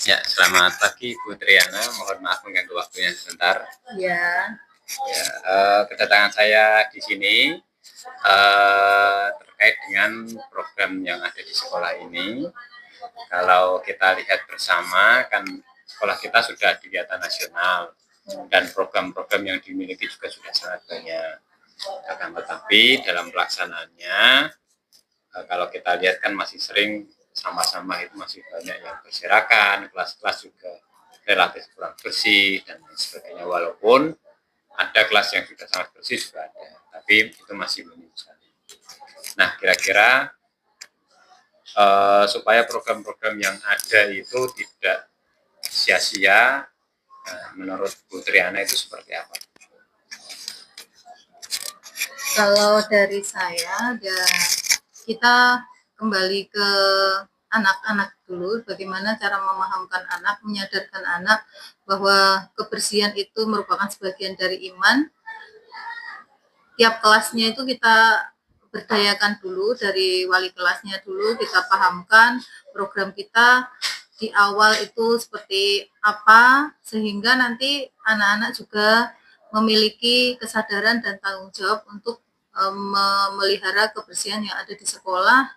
Ya, selamat pagi Bu Triana. Mohon maaf mengganggu waktunya sebentar. Ya. Ya, kedatangan saya di sini terkait dengan program yang ada di sekolah ini. Kalau kita lihat bersama, kan sekolah kita sudah kegiatan nasional dan program-program yang dimiliki juga sudah sangat banyak. Akan tetapi dalam pelaksanaannya, kalau kita lihat kan masih sering sama-sama itu masih banyak yang berserakan, kelas-kelas juga relatif kurang bersih dan lain sebagainya. Walaupun ada kelas yang sudah sangat bersih juga ada, tapi itu masih minim sekali. Nah, kira-kira supaya program-program yang ada itu tidak sia-sia, menurut Bu Triana itu seperti apa? Kalau dari saya, ya kita kembali ke anak-anak dulu, bagaimana cara memahamkan anak, menyadarkan anak bahwa kebersihan itu merupakan sebagian dari iman. Tiap kelasnya itu kita berdayakan dulu, dari wali kelasnya dulu kita pahamkan program kita di awal itu seperti apa, sehingga nanti anak-anak juga memiliki kesadaran dan tanggung jawab untuk memelihara kebersihan yang ada di sekolah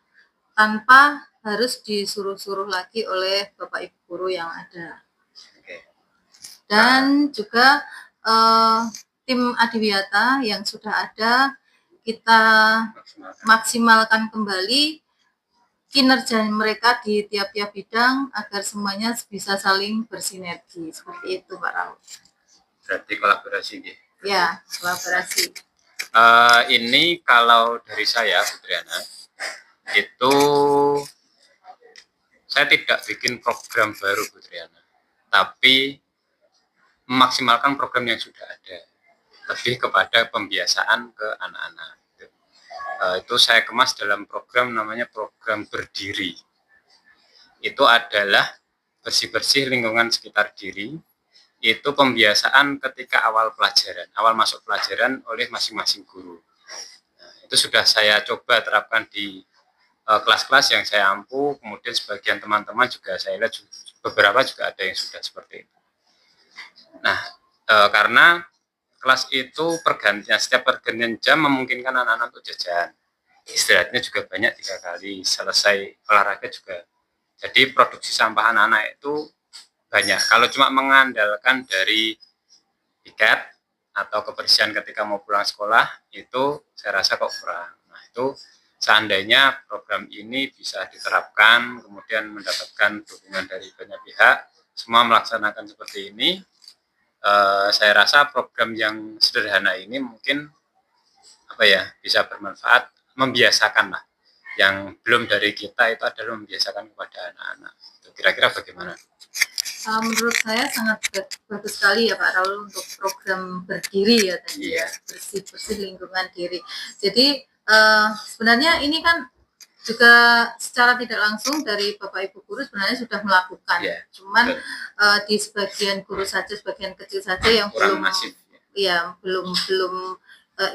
tanpa harus disuruh-suruh lagi oleh Bapak Ibu guru yang ada. Dan juga tim Adiwiyata yang sudah ada kita maksimalkan kembali kinerja mereka di tiap-tiap bidang agar semuanya bisa saling bersinergi. Seperti itu Pak Raul. Berarti kolaborasi gitu? Ya, kolaborasi. Ini kalau dari saya, Bu Triana, itu saya tidak bikin program baru, Bu Triana, tapi memaksimalkan program yang sudah ada, lebih kepada pembiasaan ke anak-anak. Itu saya kemas dalam program namanya program berdiri. Itu adalah bersih-bersih lingkungan sekitar diri. Itu pembiasaan ketika awal pelajaran, awal masuk pelajaran oleh masing-masing guru. Nah, itu sudah saya coba terapkan di kelas-kelas yang saya ampu, kemudian sebagian teman-teman juga saya lihat beberapa juga ada yang sudah seperti itu. Nah, karena kelas itu pergantian, setiap pergantian jam memungkinkan anak-anak untuk jajan. Istirahatnya juga banyak 3 kali, selesai olahraga juga. Jadi produksi sampah anak-anak itu banyak. Kalau cuma mengandalkan dari tiket atau kebersihan ketika mau pulang sekolah, itu saya rasa kok kurang. Nah, itu seandainya program ini bisa diterapkan, kemudian mendapatkan dukungan dari banyak pihak, semua melaksanakan seperti ini, saya rasa program yang sederhana ini mungkin bisa bermanfaat, membiasakan lah. Yang belum dari kita itu adalah membiasakan kepada anak-anak. Kira-kira bagaimana? Menurut saya sangat bagus sekali ya Pak Raul untuk program berdiri ya tadi ya, bersih-bersih lingkungan diri. Jadi sebenarnya ini kan juga secara tidak langsung dari Bapak Ibu guru sebenarnya sudah melakukan, cuman di sebagian guru saja, sebagian kecil saja yang belum masif, ya belum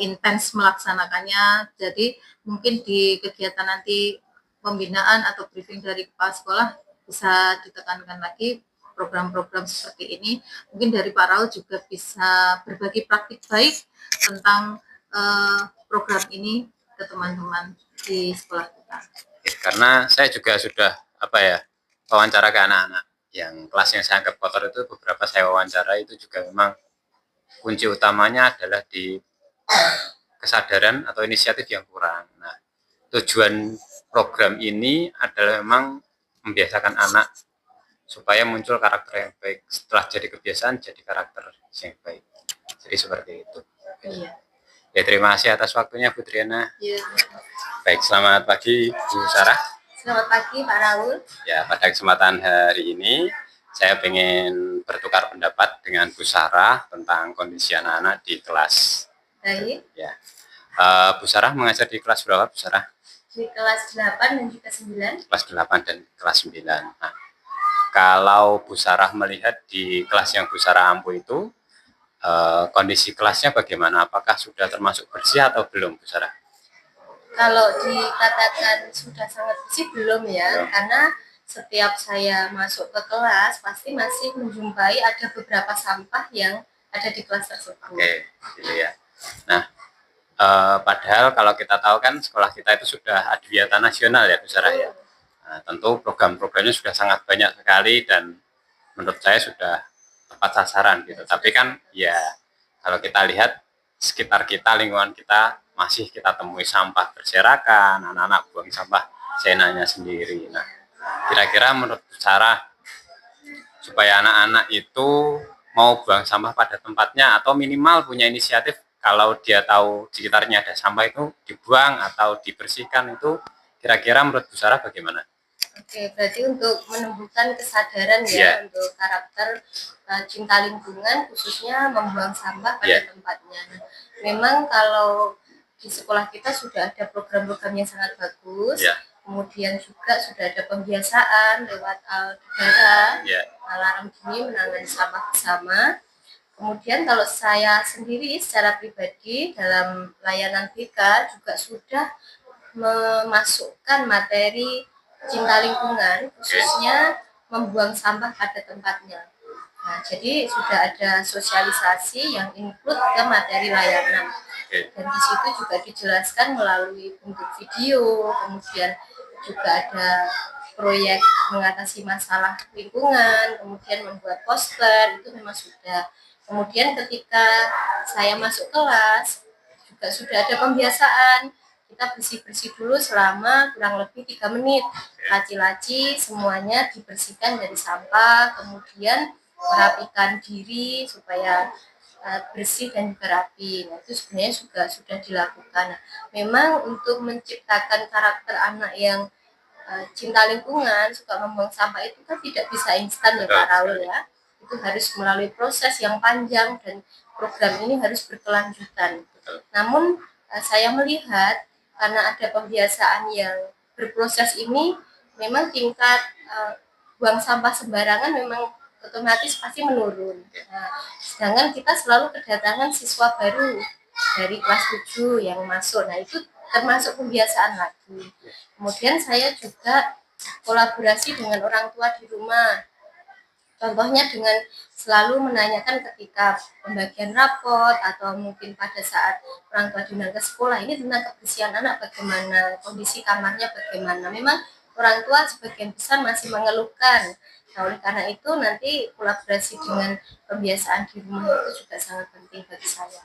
intens melaksanakannya. Jadi mungkin di kegiatan nanti pembinaan atau briefing dari kepala sekolah bisa ditekankan lagi program-program seperti ini. Mungkin dari Pak Raul juga bisa berbagi praktik baik tentang program ini ke teman-teman di sekolah kita. Karena saya juga sudah wawancara ke anak-anak yang kelas yang saya anggap kotor itu, beberapa saya wawancara itu juga memang kunci utamanya adalah di kesadaran atau inisiatif yang kurang. Nah, tujuan program ini adalah memang membiasakan anak supaya muncul karakter yang baik. Setelah jadi kebiasaan, jadi karakter yang baik. Jadi seperti itu. Iya. Ya, terima kasih atas waktunya Bu Triana. Iya. Baik, selamat pagi Bu Sarah. Selamat pagi Pak Raul. Ya, pada kesempatan hari ini saya ingin bertukar pendapat dengan Bu Sarah tentang kondisi anak-anak di kelas. Baik. Ya. Bu Sarah mengajar di kelas berapa, Bu Sarah? Di kelas 8 dan juga 9. Kelas 8 dan kelas 9. Nah, kalau Bu Sarah melihat di kelas yang Bu Sarah ampu itu, kondisi kelasnya bagaimana? Apakah sudah termasuk bersih atau belum, Bu Sarah? Kalau dikatakan sudah sangat bersih belum ya, karena setiap saya masuk ke kelas pasti masih menjumpai ada beberapa sampah yang ada di kelas tersebut. Oke, gitu ya. Nah, padahal kalau kita tahu kan sekolah kita itu sudah adiwiyata nasional ya Bu Sarah ya. Nah, tentu program-programnya sudah sangat banyak sekali dan menurut saya sudah tepat sasaran gitu. Tapi kan ya kalau kita lihat sekitar kita, lingkungan kita masih kita temui sampah berserakan, anak-anak buang sampah seenaknya sendiri. Nah, kira-kira menurut Bu Sarah supaya anak-anak itu mau buang sampah pada tempatnya atau minimal punya inisiatif kalau dia tahu di sekitarnya ada sampah itu dibuang atau dibersihkan, itu kira-kira menurut Bu Sarah bagaimana? Oke, berarti untuk menumbuhkan kesadaran ya untuk karakter cinta lingkungan, khususnya membuang sampah pada tempatnya. Memang kalau di sekolah kita sudah ada program-program yang sangat bagus, kemudian juga sudah ada pembiasaan lewat Aldera, alarm dini menangani sampah bersama. Kemudian kalau saya sendiri secara pribadi dalam layanan BK juga sudah memasukkan materi cinta lingkungan, khususnya membuang sampah pada tempatnya. Nah, jadi sudah ada sosialisasi yang include ke materi layanan. Dan di situ juga dijelaskan melalui bentuk video, kemudian juga ada proyek mengatasi masalah lingkungan, kemudian membuat poster, itu memang sudah. Kemudian ketika saya masuk kelas, juga sudah ada pembiasaan, kita bersih-bersih dulu selama kurang lebih 3 menit. Laci-laci semuanya dibersihkan dari sampah, kemudian merapikan diri supaya bersih dan berapi. Nah, itu sebenarnya juga sudah dilakukan. Nah, memang untuk menciptakan karakter anak yang cinta lingkungan, suka membuang sampah itu kan tidak bisa instan ya Pak Raul ya. Itu harus melalui proses yang panjang dan program ini harus berkelanjutan. Namun saya melihat karena ada pembiasaan yang berproses ini, memang tingkat buang sampah sembarangan memang otomatis pasti menurun. Nah, sedangkan kita selalu kedatangan siswa baru dari kelas 7 yang masuk. Nah, itu termasuk pembiasaan lagi. Kemudian saya juga kolaborasi dengan orang tua di rumah. Contohnya dengan selalu menanyakan ketika pembagian rapot atau mungkin pada saat orang tua diundang ke sekolah, ini tentang kebersihan anak bagaimana, kondisi kamarnya bagaimana. Memang orang tua sebagian besar masih mengeluhkan. Nah, oleh karena itu nanti kolaborasi dengan pembiasaan di rumah itu juga sangat penting bagi saya.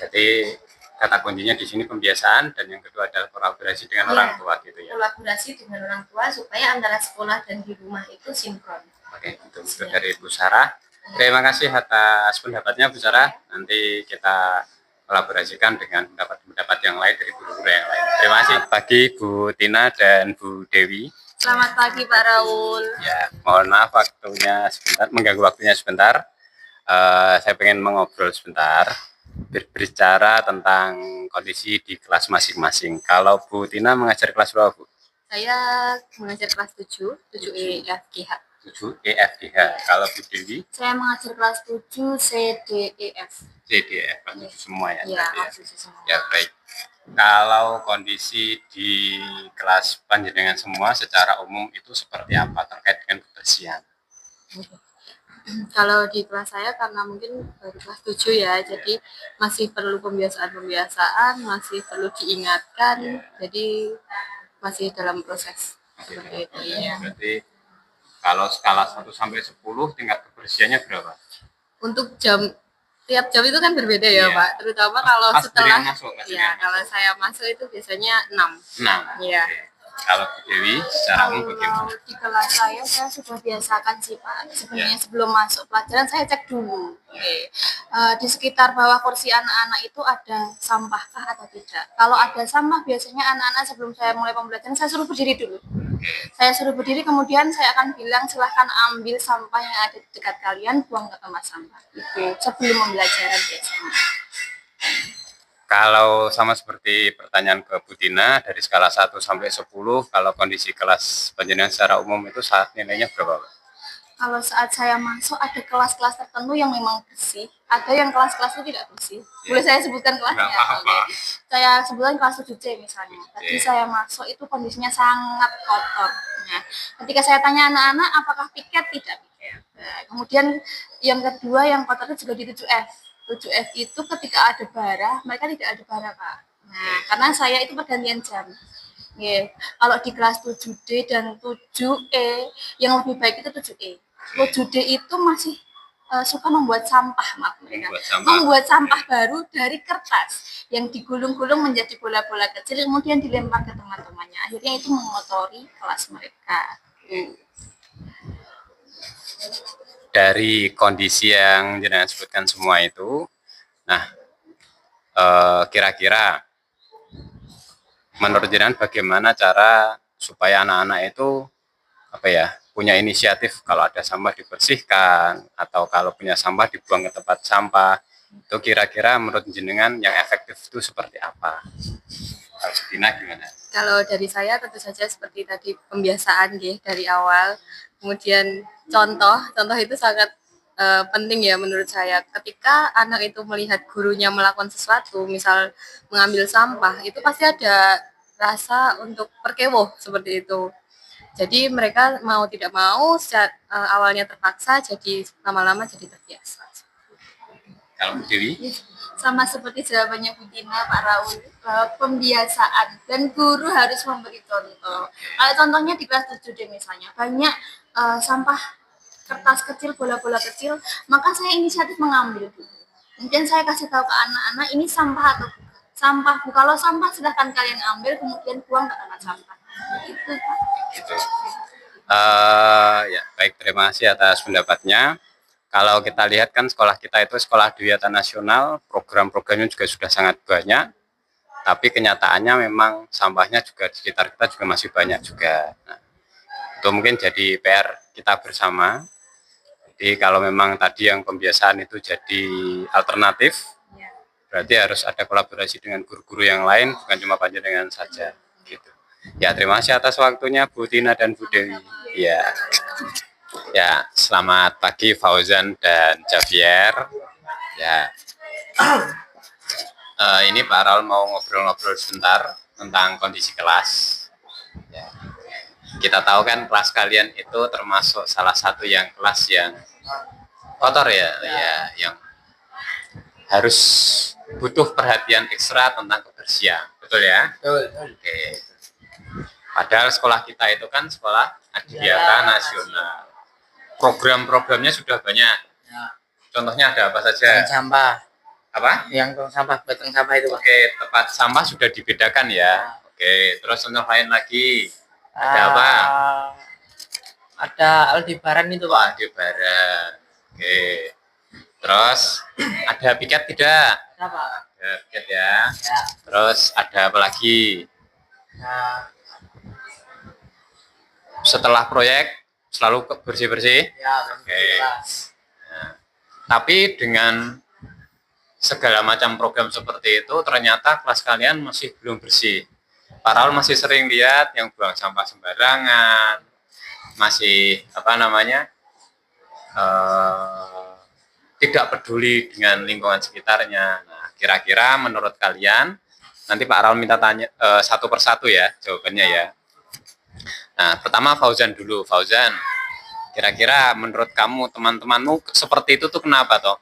Jadi kata kuncinya di sini pembiasaan, dan yang kedua adalah kolaborasi dengan orang tua gitu ya. Kolaborasi dengan orang tua supaya antara sekolah dan di rumah itu sinkron. Oke, itu dari Bu Sarah. Terima kasih atas pendapatnya Bu Sarah. Nanti kita kolaborasikan dengan pendapat-pendapat yang lain dari guru-guru yang lain. Terima kasih. Selamat pagi Bu Tina dan Bu Dewi. Selamat pagi Pak Raul. Ya, mohon maaf waktunya sebentar, mengganggu waktunya sebentar. Saya pengen mengobrol sebentar, berbicara tentang kondisi di kelas masing-masing. Kalau Bu Tina mengajar kelas berapa, Bu? Saya mengajar kelas 7 EFGH. 7 EFGH. Kalau Bu Dewi? Saya mengajar kelas 7 CDEF. CDEF, semua ya? Iya, semua. Ya, baik. Kalau kondisi di kelas panjenengan semua secara umum itu seperti apa terkait dengan kebersihan? Kalau di kelas saya karena mungkin baru kelas 7 ya, jadi masih perlu pembiasaan, masih perlu diingatkan, jadi masih dalam proses seperti itu. Ya. Berarti kalau skala 1 sampai 10 tingkat kebersihannya berapa? Untuk tiap jam itu kan berbeda ya Pak, terutama kalau setelah kalau saya masuk itu biasanya 6. Iya. Kalau Bu Dewi secara umum bagaimana? Di kelas saya sudah biasakan sih Pak, sebenarnya sebelum masuk pelajaran saya cek dulu di sekitar bawah kursi anak-anak itu ada sampahkah atau tidak. Kalau ada sampah biasanya anak-anak sebelum saya mulai pembelajaran saya suruh berdiri dulu. Saya suruh berdiri, kemudian saya akan bilang silahkan ambil sampah yang ada di dekat kalian, buang ke tempat sampah. Itu sebelum pembelajaran biasanya. Kalau sama seperti pertanyaan ke Bu Tina, dari skala 1 sampai 10, kalau kondisi kelas panjenengan secara umum itu saat nilainya berapa? kalau saat saya masuk ada kelas-kelas tertentu yang memang bersih, ada yang kelas-kelas itu tidak bersih. Boleh saya sebutkan kelasnya? Nggak apa-apa. Oke. Saya sebutkan kelas 7C misalnya. Tadi saya masuk itu kondisinya sangat kotor. Nah, ketika saya tanya anak-anak apakah piket, tidak piket. Nah, kemudian yang kedua yang kotor itu juga di 7F. 7F itu ketika ada bara, mereka tidak ada bara, Pak. Nah, karena saya itu pergantian jam. Yeah. Kalau di kelas 7D dan 7E, yang lebih baik itu 7E. 7D itu masih suka membuat sampah, Mak, mereka. Membuat sampah baru dari kertas yang digulung-gulung menjadi bola-bola kecil, kemudian dilempar ke teman-temannya. Akhirnya itu mengotori kelas mereka. Dari kondisi yang jenengan sebutkan semua itu, nah kira-kira menurut jenengan bagaimana cara supaya anak-anak itu apa ya, punya inisiatif kalau ada sampah dibersihkan atau kalau punya sampah dibuang ke tempat sampah, itu kira-kira menurut jenengan yang efektif itu seperti apa? Kalau Dina gimana? Kalau dari saya tentu saja seperti tadi pembiasaan ya dari awal, kemudian contoh itu sangat penting ya menurut saya. Ketika anak itu melihat gurunya melakukan sesuatu, misal mengambil sampah, itu pasti ada rasa untuk perkewoh seperti itu. Jadi mereka mau tidak mau awalnya terpaksa, jadi lama-lama jadi terbiasa. Kalau Bu Dewi? Sama seperti jawabannya Bu Tina, Pak Raul, pembiasaan dan guru harus memberi contoh. Kalau contohnya di kelas 7D misalnya, banyak sampah kertas kecil, bola-bola kecil, maka saya inisiatif mengambil dulu. Kemudian saya kasih tahu ke anak-anak, ini sampah atau bukan? Sampah, Bu. Kalau sampah silahkan kalian ambil, kemudian buang ke tempat sampah. Itu, Pak. Gitu. Ya, baik, terima kasih atas pendapatnya. Kalau kita lihat kan sekolah kita itu sekolah Duyata Nasional, program-programnya juga sudah sangat banyak, tapi kenyataannya memang sampahnya juga di sekitar kita juga masih banyak juga. Nah, itu mungkin jadi PR kita bersama. Jadi kalau memang tadi yang pembiasaan itu jadi alternatif, berarti harus ada kolaborasi dengan guru-guru yang lain, bukan cuma panjenengan saja. Gitu. Ya, terima kasih atas waktunya Bu Tina dan Bu Dewi. Ya, selamat pagi Fauzan dan Javier. Ya, ini Pak Raul mau ngobrol-ngobrol sebentar tentang kondisi kelas. Ya. Kita tahu kan kelas kalian itu termasuk salah satu yang kelas yang kotor ya, yang harus butuh perhatian ekstra tentang kebersihan, betul ya? Oke. Padahal sekolah kita itu kan sekolah Adiwiyata Nasional. Program-programnya sudah banyak. Contohnya ada apa saja? Sampah. Apa? Yang sampah, batang sampah itu. Oke, tempat sampah sudah dibedakan ya. Oke, terus contoh lain lagi. Ada apa? Ada Aldebaran itu, Pak. Aldebaran. Oke. Terus ada piket tidak? Ada, Pak. Ada piket ya. Terus ada apa lagi? Setelah proyek selalu bersih-bersih? Ya, oke. Nah, tapi dengan segala macam program seperti itu, ternyata kelas kalian masih belum bersih. Pak Raul masih sering lihat yang buang sampah sembarangan, masih tidak peduli dengan lingkungan sekitarnya. Nah, kira-kira menurut kalian, nanti Pak Raul minta tanya satu persatu ya jawabannya ya. Nah, pertama Fauzan dulu. Fauzan, kira-kira menurut kamu teman-temanmu seperti itu tuh kenapa toh?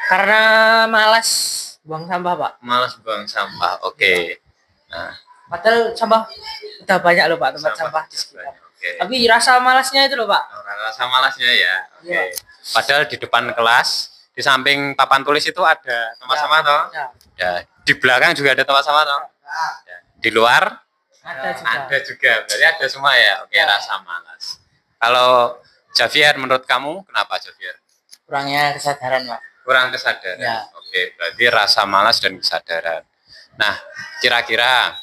Karena malas buang sampah, Pak. Malas buang sampah, oke. Nah, Padahal sampah udah banyak loh, Pak, tempat sampah di sekitar. Okay. Tapi rasa malasnya itu loh, Pak. Rasa malasnya ya, oke. Padahal di depan kelas, di samping papan tulis itu ada tempat sampah toh? Ya. Di belakang juga ada tempat sampah toh? Ya. Di luar? Ada juga. Berarti ada semua ya. Oke, rasa malas. Kalau Javier, menurut kamu kenapa Javier? Kurangnya kesadaran, Pak. Kurang kesadaran. Ya. Oke, berarti rasa malas dan kesadaran. Nah, kira-kira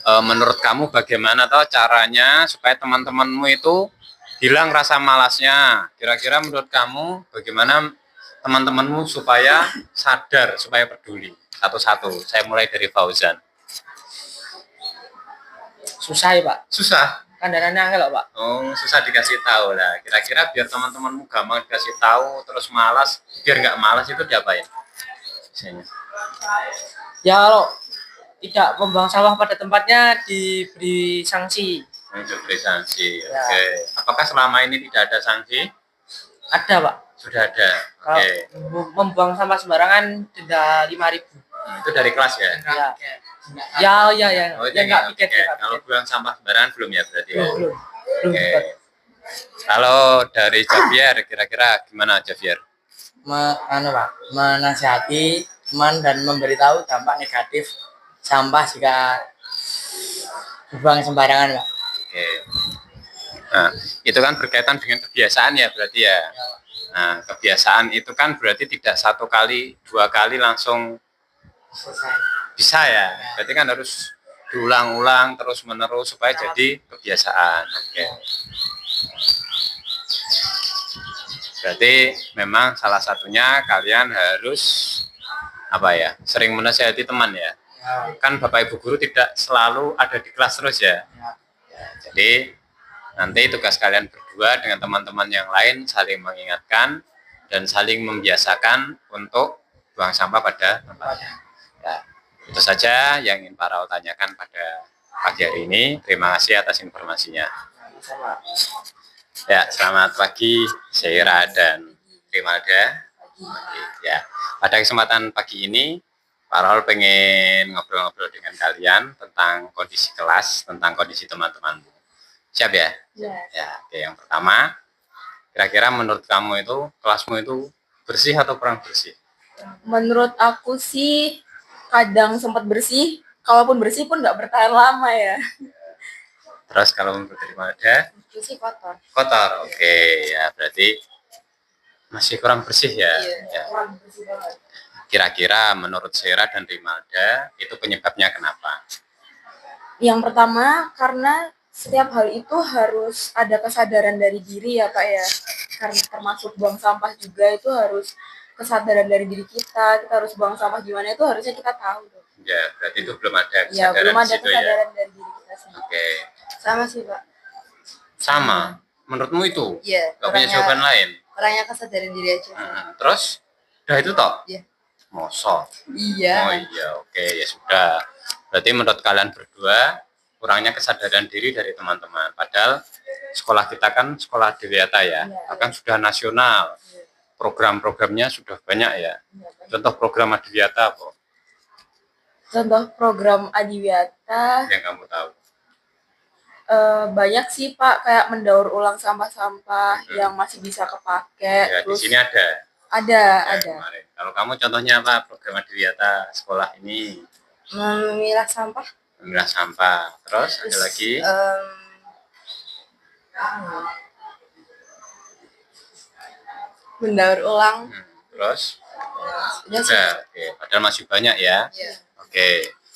menurut kamu bagaimana toh caranya supaya teman-temanmu itu hilang rasa malasnya? Kira-kira menurut kamu bagaimana teman-temanmu supaya sadar, supaya peduli? Satu-satu. Saya mulai dari Fauzan. Susah ya, Pak. Susah. kandanannya angel loh Pak. Oh, susah dikasih tahu lah. Kira-kira biar teman-temanmu gampang dikasih tahu, terus malas, biar nggak malas itu diapain? Biasanya. Ya kalau tidak membuang sampah pada tempatnya diberi sanksi. Untuk beri sanksi. Ya. Oke. Apakah selama ini tidak ada sanksi? Ada Pak. Sudah ada. Kalau Oke. membuang sampah sembarangan denda 5.000. Itu dari kelas ya? Ya. Ya. Oh, Ya nggak piket oke. ya. Nggak Kalau piket. buang sampah sembarangan belum ya berarti? ya? Belum. Oke. Kalau dari Javier, kira-kira gimana Javier? Pak, menasihati teman dan memberitahu dampak negatif sampah jika dibuang sembarangan, Pak. Oke. Nah, itu kan berkaitan dengan kebiasaan ya berarti ya. Nah, kebiasaan itu kan berarti tidak 1 kali, 2 kali langsung Selesai. bisa ya. Berarti kan harus diulang-ulang terus-menerus supaya jadi kebiasaan. Oke. Berarti memang salah satunya kalian harus apa ya? Sering menasihati teman ya. Kan Bapak Ibu guru tidak selalu ada di kelas terus ya. Jadi nanti tugas kalian berdua dengan teman-teman yang lain saling mengingatkan dan saling membiasakan untuk buang sampah pada tempatnya. Ya, itu saja yang ingin Pak Raul tanyakan pada pagi hari ini. Terima kasih atas informasinya. Ya, selamat pagi Seira dan Rimalda. Ya, pada kesempatan pagi ini Pak Raul pengen ngobrol-ngobrol dengan kalian tentang kondisi kelas, tentang kondisi teman-temanmu. Siap ya? Ya, oke. Yang pertama, kira-kira menurut kamu itu kelasmu itu bersih atau kurang bersih? Menurut aku sih kadang sempat bersih, kalaupun bersih pun nggak bertahan lama ya. Terus kalau menurut Rimalda? Itu sih kotor. Kotor, oke. Ya, berarti masih kurang bersih ya. Ya. Kurang bersih banget. Kira-kira menurut Seira dan Rimalda itu penyebabnya kenapa? Yang pertama karena setiap hal itu harus ada kesadaran dari diri ya Pak ya. Karena termasuk buang sampah juga itu harus kesadaran dari diri kita. Kita harus buang sampah gimana itu harusnya kita tahu. Ya, berarti itu belum ada Ya kesadaran belum di ada situ ya. kesadaran dari diri kita sendiri. Oke. Sama sih, Pak. Sama. Menurutmu itu? Iya, Gak punya jawaban lain? orangnya kesadaran diri aja. Terus? Udah itu toh? Iya. Mosok? Iya. Oh iya, oke, ya sudah. Berarti menurut kalian berdua kurangnya kesadaran diri dari teman-teman. Padahal sekolah kita kan sekolah Adiwiyata ya, bahkan sudah nasional. Program-programnya sudah banyak ya. Contoh program Adiwiyata apa Contoh program Adiwiyata yang kamu tahu? banyak sih Pak, kayak mendaur ulang sampah-sampah yang masih bisa kepake. Ya, di Terus sini ada. ada. Kemarin. Kalau kamu contohnya apa program Adiwiyata sekolah ini? Memilah sampah. Memilah sampah. Terus ada lagi? Mendaur ulang. Terus? Ya sih. Nah, oke. Padahal masih banyak ya. Iya. Oke.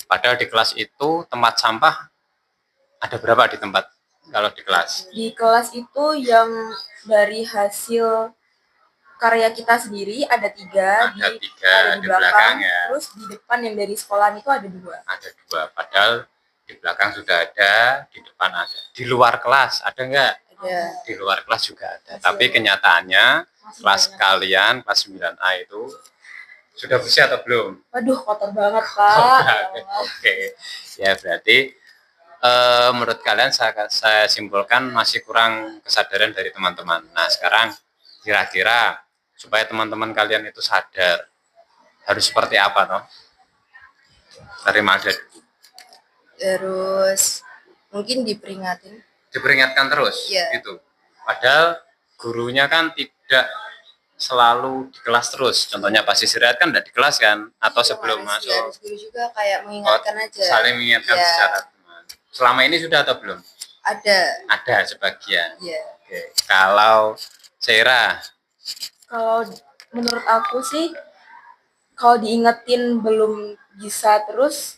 Padahal di kelas itu tempat sampah ada berapa di tempat kalau di kelas? Di kelas itu yang dari hasil karya kita sendiri ada 3, Ada 3 ada di belakang ya. terus di depan yang dari sekolahan itu ada 2. Ada 2. Padahal di belakang sudah ada, di depan ada. Di luar kelas ada enggak? Ada. Di luar kelas juga ada. Tapi kenyataannya kelas kalian kelas 9A itu sudah bersih atau belum? Waduh, kotor banget Pak. Oke. Ya berarti menurut kalian saya simpulkan masih kurang kesadaran dari teman-teman. Nah sekarang kira-kira supaya teman-teman kalian itu sadar harus seperti apa toh? Dari Malda dulu. Terus mungkin diperingatin. Diperingatkan terus Iya. gitu. Padahal gurunya kan tidak selalu di kelas terus. Contohnya pas istirahat kan tidak di kelas kan atau sebelum masuk. Harus guru juga kayak mengingatkan aja. Saling mengingatkan Iya. secara teman. Selama ini sudah atau belum? Ada. Ada sebagian. Iya. Oke. Kalau Seira, Kalau menurut aku sih kalau diingetin belum bisa terus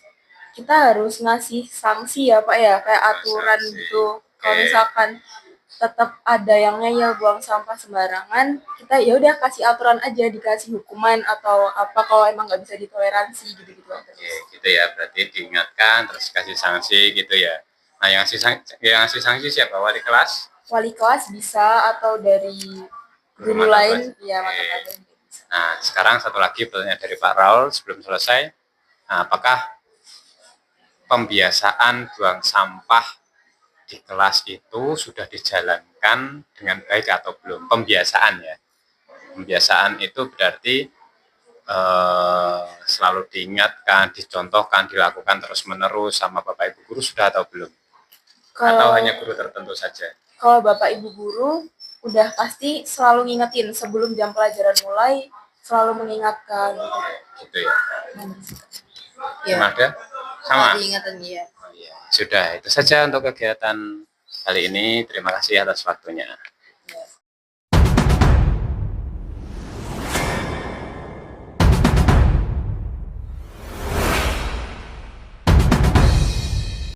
kita harus ngasih sanksi ya Pak ya, kayak aturan Sanksi. gitu. Kalau Oke. misalkan tetap ada yang ngeyel buang sampah sembarangan, kita ya udah kasih aturan aja, dikasih hukuman atau apa kalau emang nggak bisa ditoleransi gitu-gitu. Oke, gitu ya. Berarti diingatkan terus kasih sanksi gitu ya. Nah, yang ngasih sanksi siapa? Wali kelas? Wali kelas bisa atau dari guru mata lain, pelajaran. ya mata Oke. pelajaran bisa. Nah, sekarang satu lagi pertanyaan dari Pak Raul sebelum selesai. Nah, apakah pembiasaan buang sampah di kelas itu sudah dijalankan dengan baik atau belum? Pembiasaan ya. Pembiasaan itu berarti selalu diingatkan, dicontohkan, dilakukan terus-menerus sama Bapak Ibu guru sudah atau belum? Atau hanya guru tertentu saja? Kalau Bapak Ibu guru udah pasti selalu ngingetin sebelum jam pelajaran mulai, selalu mengingatkan. Gitu ya. Ya, Ada? Sama? diingatan ya. Oh, iya. Sudah, itu saja untuk kegiatan kali ini. Terima kasih atas waktunya.